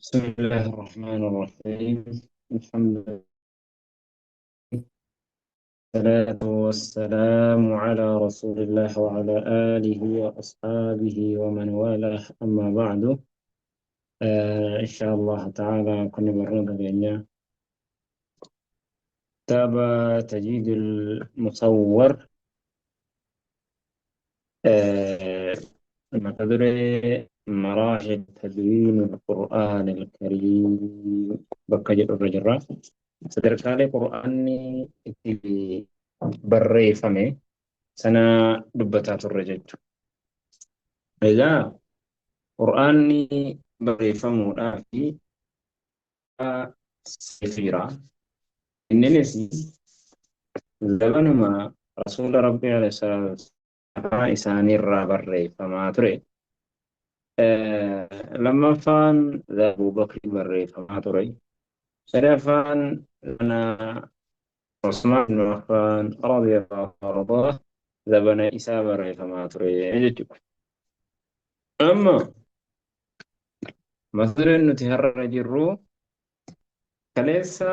بسم الله الرحمن الرحيم. الحمد لله، والصلاة والسلام على رسول الله وعلى آله وأصحابه ومن والاه، أما بعد. إن شاء الله تعالى كنا مرون بيننا كتاب تجيد المصور. آه مقدرة مراحل تدوين القرآن الكريم بكجر الرجرة sadarkaalee qura'aanni itti barreeffame sana dubbataa turre jechuudha. Egaa qura'aanni barreeffamuudhaa fi sefiira. Inninis zamanuma rasuula rabbii afaan isaaniirraa barreeffamaa ture. Lammaffaan Abuu Bakrii barreeffamaa ture. Sadaffaan mana Usmaan bin Affaan radiyallahu anhu zabana isaa barreeffamaa ture jechuudha. Amma mata dureen nuti har'a jirru kaleessa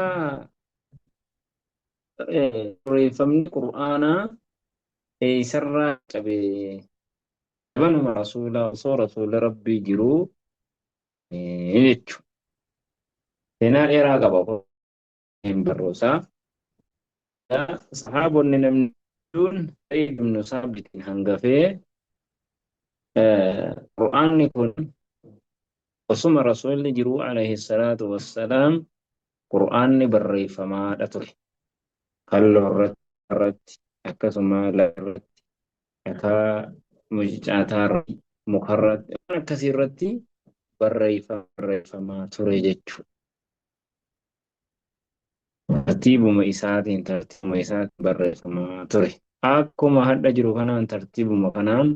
barreeffamni qura'aanaa eessarraa qabee zamanuma rasuula osoo rasuula rabbii jiruu jechuudha. Seenaa dheeraa qaba hin barroosaa. Sahaabonni namni hedduun Sa'iid ibn Saabitiin hangafee qura'aanni kun osuma rasuulli jiruu alayhi salaatu wassalaam qura'aanni barreeffamaadha ture. Kalloo irratti akkasuma lafa irratti akka mucaataa irratti mukarratti waan akkasii irratti barreeffamaa ture jechuudha. Tartiibuma isaatiin barreeffamaa ture. Akkuma hadha jiru kanaan tartiibuma kanaan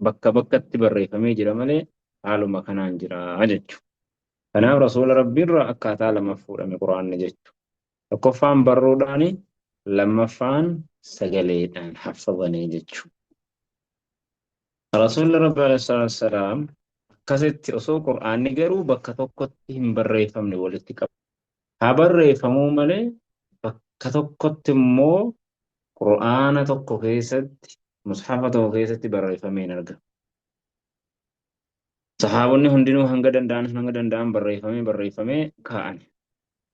bakka bakkatti barreeffamee jira malee haaluma kanaan jira jechuudha. Kanaaf rasuula rabbiirraa akkaataa lama fuudhame quraanni jechuudha. Tokkoffaan barruudhaani, lammaffaan sagaleedhaan haffazanii jechuudha. Rasuulli rabbi alayhi salaam akkasitti osoo quraanni garuu bakka tokkotti hin barreeffamne walitti qaba. Haa barreeffamuu malee bakka tokkotti immoo quraana tokko keessatti mushafa tokko keessatti barreeffamee hin argamu. Sahaabonni hundinuu hanga danda'an barreeffamee kaa'an.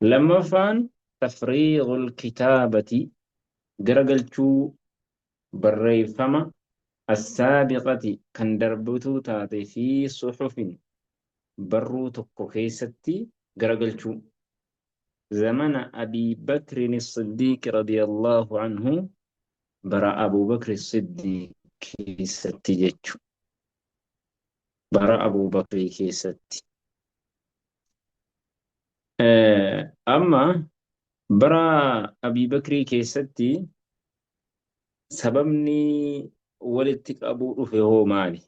Lammaffaan tafriiqul kitaabati garagalchuu barreeffama assaabiqati kan darbutuu taate fi suhufin barruu tokko keessatti garagalchuu. Zamana Abii Bakrin Siddiiq radiyallahu anhu bara Abuu Bakri Siddiiq keessatti jechuudha. Bara Abuu Bakrii keessatti. Amma bara Abii Bakrii keessatti sababni walitti qabuu dhufe hoo maali?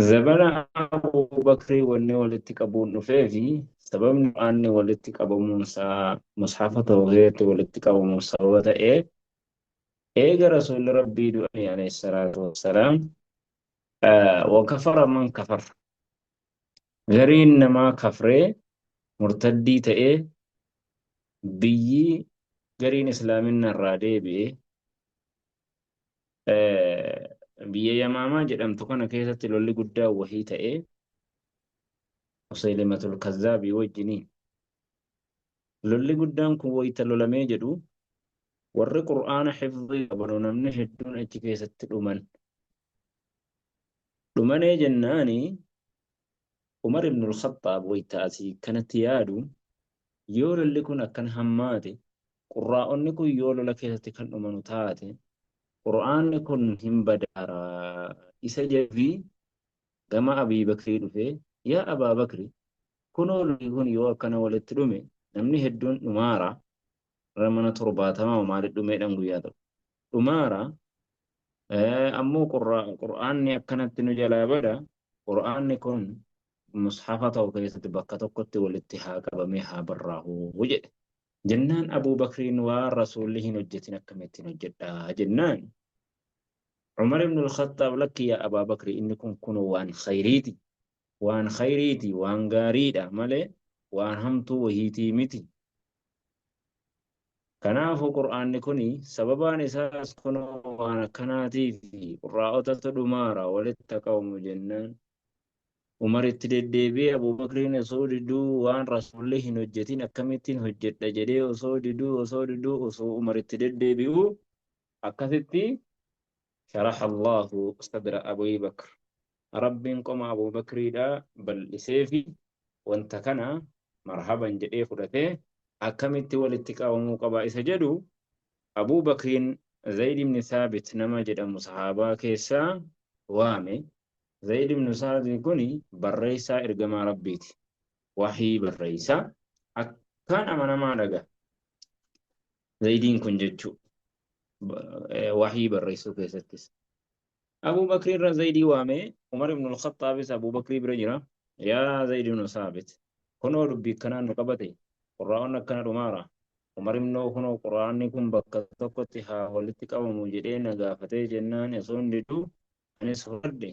Zabana Abuu Bakrii wanni walitti qabuun dhufee fi sababni quraanni walitti qabamuunsaa mushafa tokko keessatti walitti qabamuun sababa ta'ee eega rasuulli rabbii du'anii alayhi salaatu wassalaam وكفر من كفر غرين نما كفره مرتدي تئه بيي غرين إسلامنا الرادي بيه بيي يماما جدام تكون كيسة لولي قدا وهي تئه مسيلمة الكذاب وجنين لولي قدام كويت لولمي جدو ور قرآن حفظي قبلو نمني هدون اجي كيسة الأمن لمني جناني عمر بن الخطاب ويتاسي كانت يادو يول اللي كنا كان هماتي قراء نكو يول لك كان أمانو تاتي قرآن نكون هم بدارا إسجفي كما أبي بكر فيه يا أبا بكر كنوا لكون يول كان ولتلومي نمني هدون نمارا رمنا ترباتما وما لدومي نمو يادو نمارا أمو قرآن أكنت نجلا بدا قرآن نكون مصحفة وكيسة بكة كت والاتحاق بميها براه وجد jennaan Abuu Bakriin waan rasuulli hin hojjetin akkamittiin hojjedhaa jennaan Umar ibn al-Khattab lakki yaa Abaa Bakri inni kun waan khayriiti waan gaariidha malee waan hamtuu wahiitii miti. Kanaafuu qur'aanni kuni sababaan isaas kunoo waan akkanaatii fi qurraa'otatu dhumaara walitti qabamu jennaan. Umaritti deddeebi'ee Abubakriin osoo diduu waan rasuulli hin hojjetin akkamittiin hojjedha jedhee osoo diduu osoo Umaritti deddeebi'u akkasitti sharaxa Allahu sadra Abii Bakr. Rabbiin qoma Abuu Bakriidhaa bal'isee fi wanta kana marhaban jedhee fudhatee akkamitti walitti qabamuu qaba isa jedhu Abuu Bakriin Zayd ibn Thaabit nama jedhamu sahaabaa keessaa waame. Zayd ibn Thaabit kuni barreessaa ergamaa Rabbiiti. Wahii barreessaa akkaan amanamaa dhaga. Zaydiin kun jechuu wahii barreessuu keessattis. Abuu Bakri irra Zaydii waame Umar ibn al-Khattaabis Abuu Bakrii bira jira. Yaa Zayd ibn Thaabit kunoo dubbii akkanaan nu qabate qurraa'onni akkana dhumaara. Umar immoo kunoo qurraanni kun bakka tokkotti haa walitti qabamu jedhee na gaafatee jennaan osoo hin diduu anis fudhadhe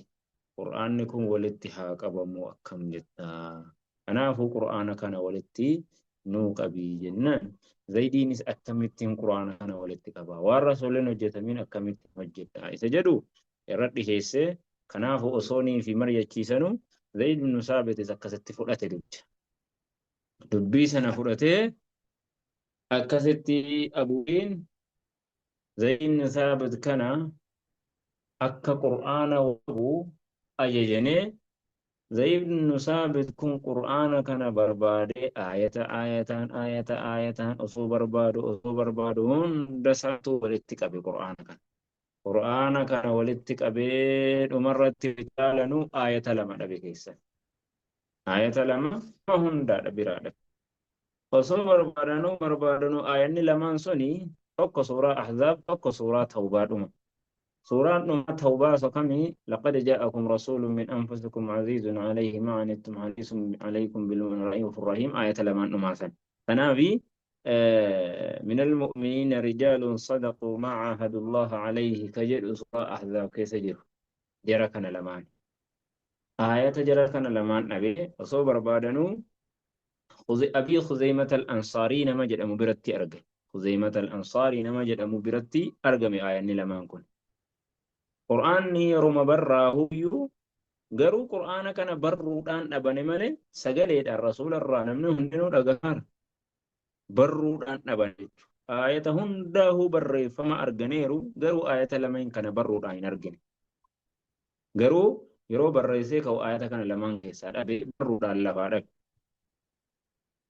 qur'aanni kun walitti haa qabamu akkam jettaa. Kanaafuu qur'aana kana walitti nuu qabii jennaan. Zaydiinis akkamittiin qur'aana kana walitti qabaa waan rasuulleen hojjetamiin akkamittiin hojjedhaa isa jedhu irra dhiheessee kanaafuu osoonii fi mari'achiisanu Zayd ibn Thaabitis akkasitti fudhate dubbii sana fudhatee akkasitti abuutiin Zayd ibn Thaabit kana akka qur'aana wabu ajajanii Zayd ibn Thaabit kun qur'aana kana barbaadee aayataan osoo barbaadu hunda isaatu walitti qabe qur'aana kana. Qur'aana kana walitti qabee dhumarratti ilaalanu aayata lama dhabe keessan. Aayata lama hundaadha biraadha. Osoo barbaadanu aayanni lamaan suni tokko suuraa Ahzaab tokko suuraa Tawbaa dhuma. Suuraan dhuma Tawbaa sokamii laqad jaa'akum rasuulun min anfusikum aziizun alayhi ma anittum hariisun alaykum bil mu'miniina ra'uufur rahiim aayata lamaan dhumaa san. Kanaafi من المؤمنين رجال صدقوا ما عاهدوا الله عليه كجد سورة أحزاب كيس جركنا لمان آية جركنا لمان أبي وصوبر بادنو أبي خزيمة الأنصاري نمجد مبرتي أرقى خزيمة الأنصاري نمجد مبرتي أرقى من آية لمان كن قرآن يروم براه يو قروا قرآن كان برودان أبني ملي سجلت الرسول الرانم هندنو أغار barruudhaan dhaban jechuudha. Aayata hundaa'uu barreeffama arganeeru garuu aayata lameen kana barruudhaan hin argine. Garuu yeroo barreessee ka'u aayata kana lamaan keessaa dhabe barruudhaan lafaa dhabe.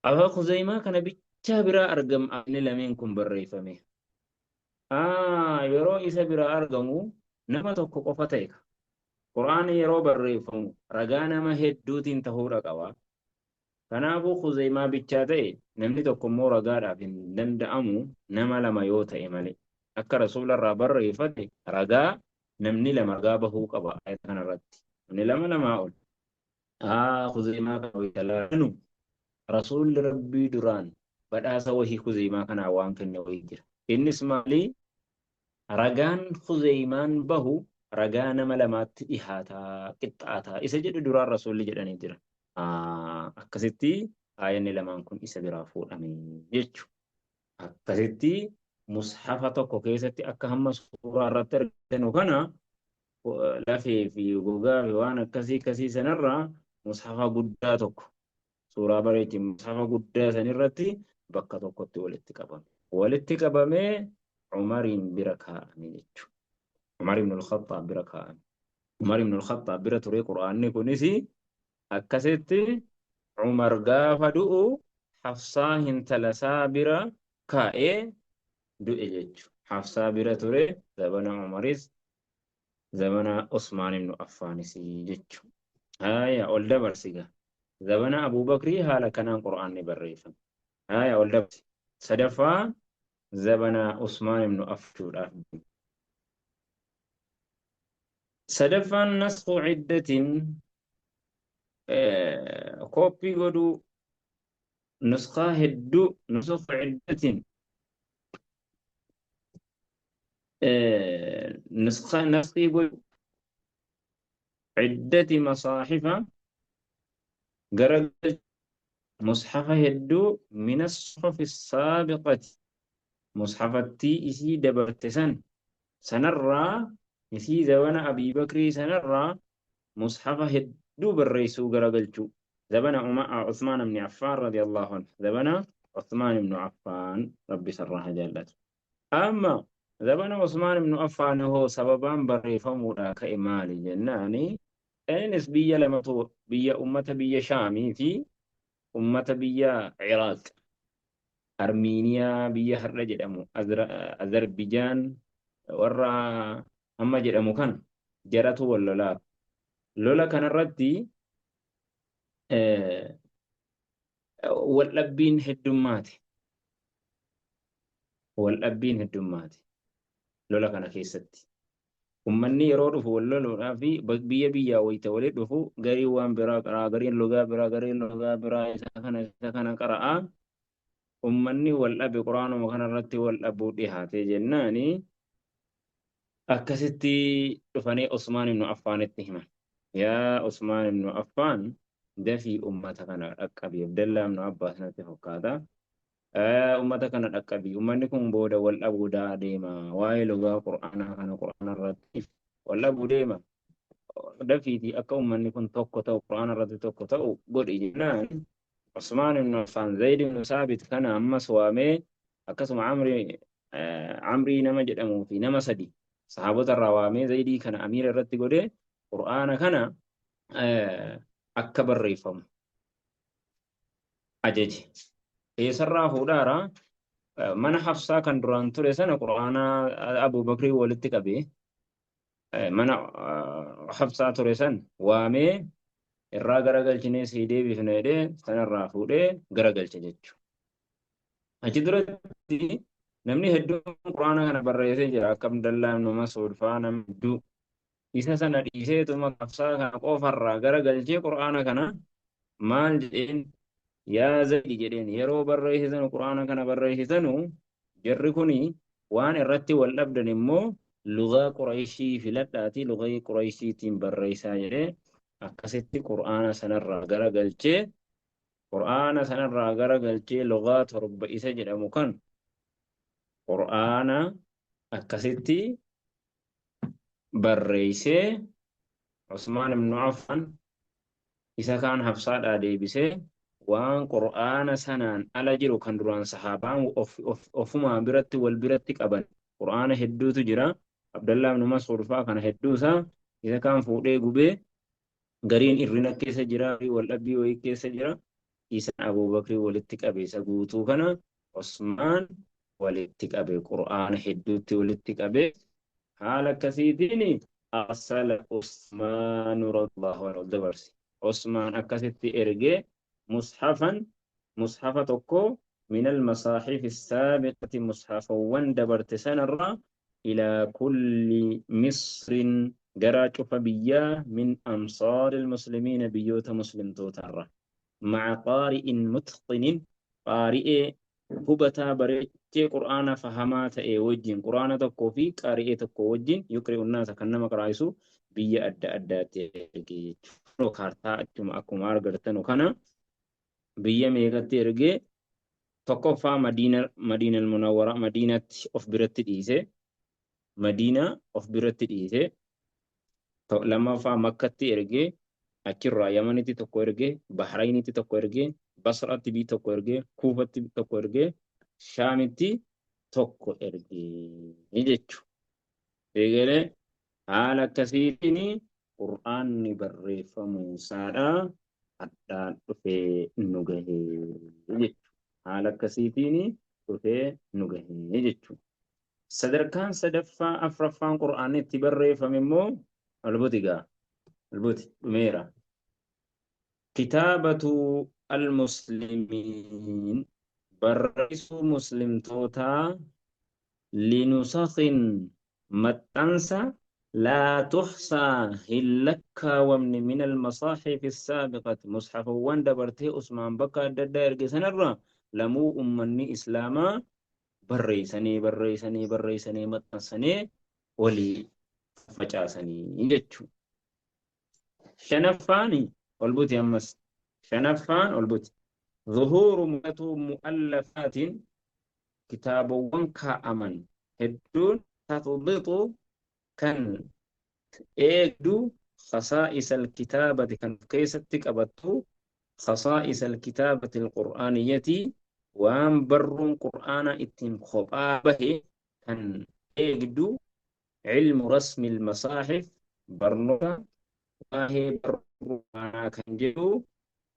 Abaa Khuzaymaa kana bichaa biraa argama aayatni lameen kun barreeffame. Yeroo isa biraa argamu nama tokko qofa ta'e. Qur'aanni yeroo barreeffamu ragaa nama hedduutiin ta'uudha qaba. Kanaafuu Khuzaymaa bichaa ta'e namni tokko immoo ragaadhaaf hin danda'amu nama lama yoo ta'e malee akka rasuularraa barreeffate ragaa namni lama ragaa bahuu qaba ayata kanarratti namni lamaa ol. Khuzaymaa kana wayitalaanu rasuulli rabbii duraan badhaasa wahii Khuzaymaa kanaa waan kenne wahii jira. Innis maalii ragaan Khuzaymaan bahu ragaa nama lamaatti dhihaataa qixxaataa isa jedhu duraan rasuulli jedhanii jira. Akkasitti aayanni lamaan kun isa biraa fuudhame jechuudha. Akkasitti mushafa tokko keessatti akka hamma suuraa irratti arginu kana lafee fi gogaa fi waan akkasii sanarraa mushafa guddaa tokko suuraa bareechi mushafa guddaa sanirratti bakka tokkotti walitti qabame. Walitti qabamee Umariin bira kaa'ame jechuudha. Umar ibn al-Khattaab bira kaa'ame. Umar ibn al-Khattaab bira ture qura'aanni kunis akkasitti Umar gaafa du'u Hafsaa intalasaa bira kaa'ee du'e jechuudha. Hafsaa bira ture zabana Umaris zabana Usmaan ibn Affaanis jechuudha. Ol dabarsiga zabana Abuu Bakrii haala kanaan qura'aanni barreeffame. Ol dabarsi sadaffaa zabana Usmaan ibn Affaaniidhaaf. Sadaffaan nasxu ciddatiin koppii godhuu نسخة هدو نسخ عدة نسخي عدة مصاحف قرأ مصحف هدو من الصحف السابقة مصحف التي إسي دبرتسن سنرى إسي زوان أبي بكر سنرى مصحف هدو بالرئيسو قرقلتو زبنا عثمان بن عفان رضي الله عنه زبنا عثمان بن عفان ربي سرها جلت أما زبنا عثمان بن عفان هو سببان بريفمودا كإمالي جناني أنس بيا لما بيا أمة بيا شامي في أمة بيا عراق أرمينيا بيا هرج جدامو أذربيجان ورا أما جدامو كان جراتو ولا لا لولا كان الردي والأبين هدوماتي والأبين هدوماتي لولا كان كيستي ummanni yeroo dhufu wal loluudhaa fi biyya biyyaa wayita walitti dhufu garii waan biraa qaraa gariin lugaa biraa gariin lugaa biraa isa kana qara'aa ummanni wal dhabe quraanuma kanarratti wal dhabuu dhihaatee jennaani akkasitti dhufanii Usmaan ibnu Affaanitti himan yaa Usmaan ibnu Affaan dafii ummata kana dhaqqabi Abdallaa ibnu Abbaas natti fakkaata ummata kana dhaqqabi ummanni kun booda wal dhabuu deema waa'ee lugaa quraanaa kana quraanarratti wal dhabuu deema dafiiti akka ummanni kun tokko ta'u quraanarratti tokko ta'u godhi jennaan Usmaan ibnu Affaan Zayd ibnu Saabit kana ammas waamee akkasuma Amrii nama jedhamuu fi nama sadi sahaabota irraa waamee Zaydii kana amiira irratti godhee quraana kana akka barreeffamu ajaje. Eessarraa fuudhaara mana Hafsaa kan duraan ture sana quraana Abuu Bakrii walitti qabee mana Hafsaa ture san waamee irraa garagalchinee sii deebifna jedhee sanarraa fuudhee garagalche jechuudha. Achi duratti namni hedduun quraana kana barreessee jira akka Abdallaa ibnu Mas'uud fa'aa nama hedduu isa sana dhiiseetuma Hafsaa kana qofarraa garagalchee quraana kana maal jedheen yaa Zaydi jedheen yeroo barreessisan quraana kana barreessisanu jarri kuni waan irratti wal dhabdan immoo lugaa Qurayshii filadhaati lugaa Qurayshiitiin barreessaa jedhee akkasitti quraana sanarraa garagalchee lugaa torba isa jedhamu kan quraana akkasitti barreessee Usmaan ibnu Affaan isa kaan Hafsaadhaa deebisee waan quraana sanaan ala jiru kan duraan sahaabaan ofumaa biratti wal biratti qaban quraana hedduutu jira Abdallaa ibnu Mas'uud fa'aa kana hedduusaa isa kaan fuudhee gubee gariin irrina keessa jira wal dhabbii wayii keessa jira isa Abuu Bakrii walitti qabe isa guutuu kana Usmaan walitti qabe quraana hedduutti walitti qabe haala akkasiitiin arsala Usmaan radiyallaahu anhu dabarse Usmaan akkasitti ergee مصحفا تكو من المصاحف السابقة مصحفا وندبرت سنرا إلى كل مصر جرات فبيا من أمصار المسلمين بيوت مسلم توترا مع قارئ متقن قارئ هبتا بريتي قرآن فهمات وجين قرآن تكو في قارئ تكو وجين يقرئ الناس كنما قرائسو بيا أدى تيرجي كارتا أكو مارغرتنو كان biyya meeqatti ergee tokkoffaa Madiina al-Munawwara Madiinatti of biratti dhiise lammaffaa Makkatti ergee achirraa Yamanitti tokko ergee Bahrayinitti tokko ergee Basratti tokko ergee Kuufatti tokko ergee Shaamitti tokko ergee jechuudha. Eegalee haala akkasiitiin quraanni barreeffamuu isaadhaa addaan dhufee nu gahee jechuudha. Haala akkasiitiin dhufee nu gahee jechuudha. Sadarkaan sadaffaa afraffaan quraanni itti barreeffame immoo albuuti dhumeera. Kitaabatu al-muslimiin barreessuu muslimtootaa linusakhin maxxansa لا تحصى هلك ومن المصاحف السابقة مصحف وان دبرتي عثمان بكر ددر سنرى لمو أمني إسلاما بريسني متنسني ولي فجاسني يجتشو شنفاني والبوتي أمس شنفان والبوتي ظهور مؤلفات كتاب وانكا أمن هدون تضبط كان إيجدو خصائص الكتابة كان كيستك أبتو خصائص الكتابة القرآنية وان برون قرآن اتن خطابه كان إيجدو علم رسم المصاحف برنوكا وهي برنوكا كان جدو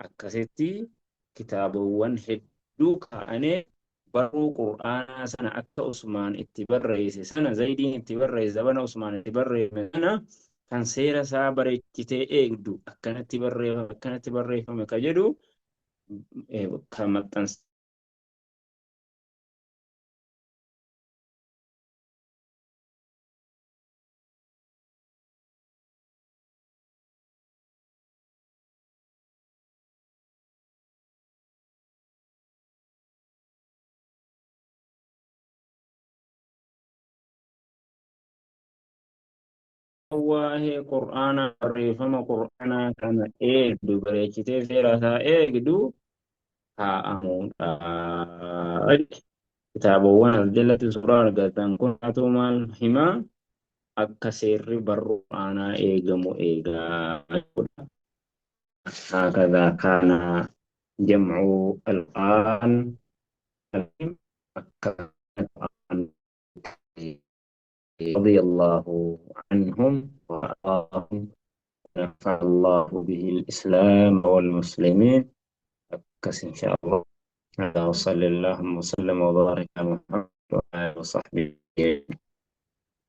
أكستي كتابوان هدو كأني برو قرآن سنة أكا عثمان اتبريس سنة زيدين اتبريس زبان عثمان اتبريس سنة كان سيرا سابر اتتي ايقدو أكنا اتبريس فما كجدو كما تنس هي قرآن بريفما قرآن كان ايقدو بريكتي سيرا سا ايقدو ها أمون kitaabawwan jalatti suuraa argatan kun haata'u maal himaa akka seerri barruu aanaa eegamu eegaa jechuudha. هكذا كان جمع القرآن رضي الله عنهم وأرضاهم ونفع الله به الإسلام والمسلمين كس إن شاء الله. هذا وصلى اللهم وسلم وبارك على محمد وآله وصحبه